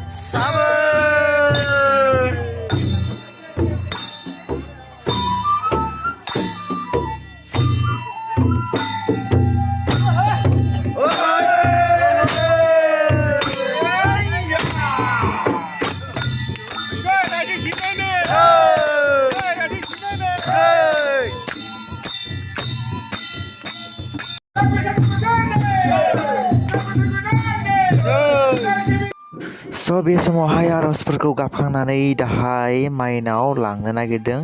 Sabar. So बे समावहाय आर'जफोरखौ गाबखांनानै दाहाय माइनाव लांनो नागिरदों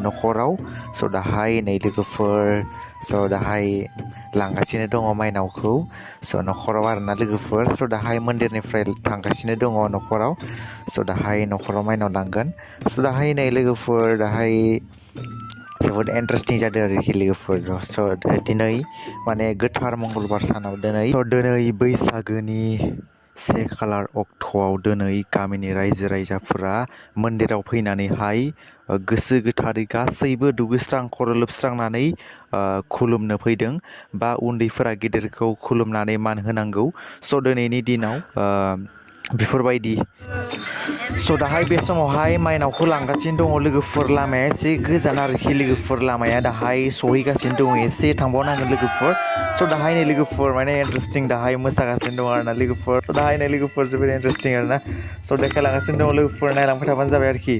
न'खराव स' दाहाय नै लोगोफोर स' दाहाय लांगासिनो दङ माइनावखौ स' न'खराव आरोना लोगोफोर स' दाहाय मन्दिरनिफ्राय थांगासिनो दङ न'खराव स' दाहाय न'खराव माइनाव लांगोन स' दाहाय नै लोगोफोर दाहाय जोबोद इन्टारेस्टिं जादों आरोखि लोगोफोर स' दिनै माने गोथार मंगलबार सानाव दिनै बैसागोनि 1 खालार अक्ट'आव दिनै गामिनि रायजो राजाफोरा मन्दिराव फैनानैहाय गोसो गोथारै गासैबो दुगैस्रां खर' लोबस्रांनानै खुलुमनो फैदों बा उन्दैफोरा गेदेरखौ खुलुमनानै मान होनांगौ स' दिनैनि दिनाव बेफोरबायदि स' दाहाय बे समावहाय माइनावखौ लांगासिनो दङ लोगोफोर लामाया एसे गोजान आरोखि लोगोफोर लामाया दाहाय सहैगासिनो दङ एसे थांबावनांगोन लोगोफोर स' दाहाय नै लोगोफोर माने इन्टारेस्टिं दाहाय मोसागासिनो दङ आरोना लोगोफोर दाहाय नै लोगोफोर जोबोद इन्टारेस्टिं आरोना स' देखायलांगासिनो दङ लोगोफोर नायलांबाय थाबानो जाबाय आरोखि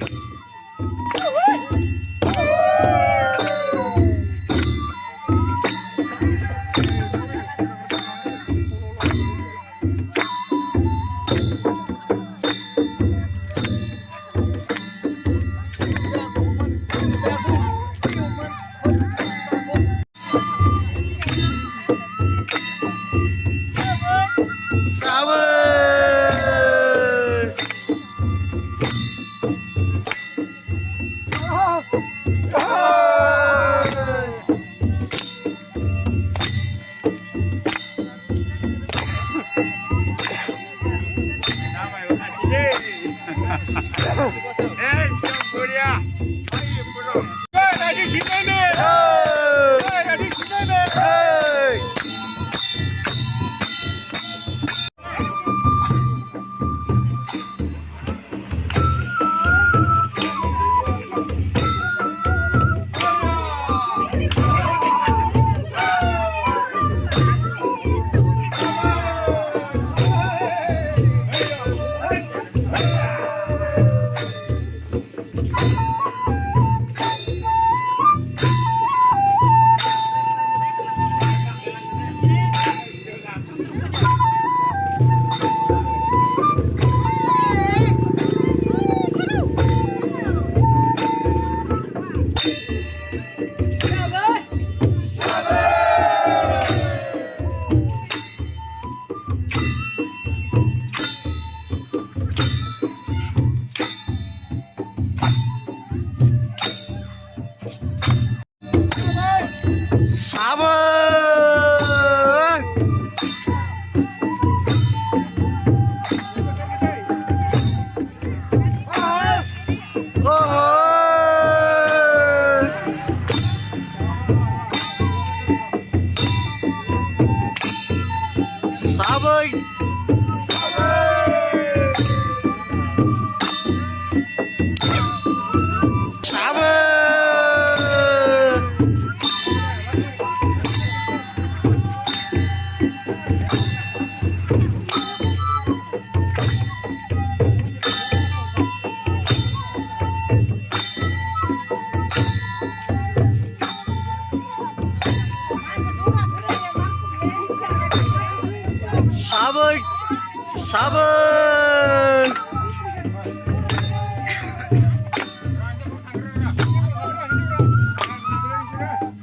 Sabar.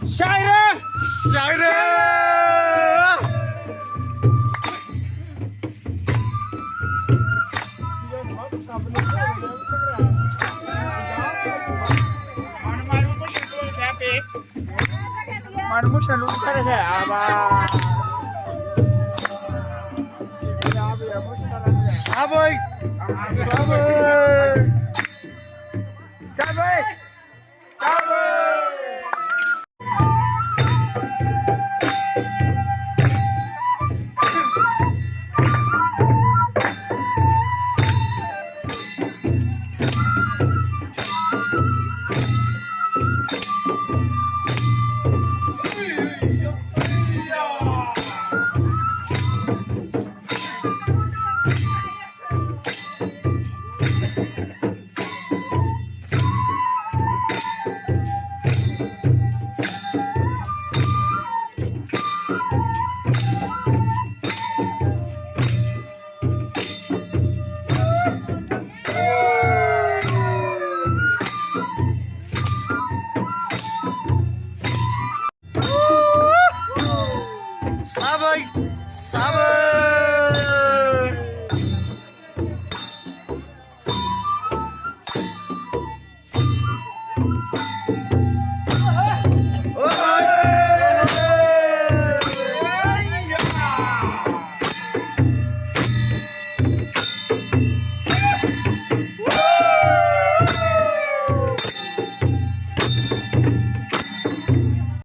Syairah. Manumu selalu cara saya abah. Sabar.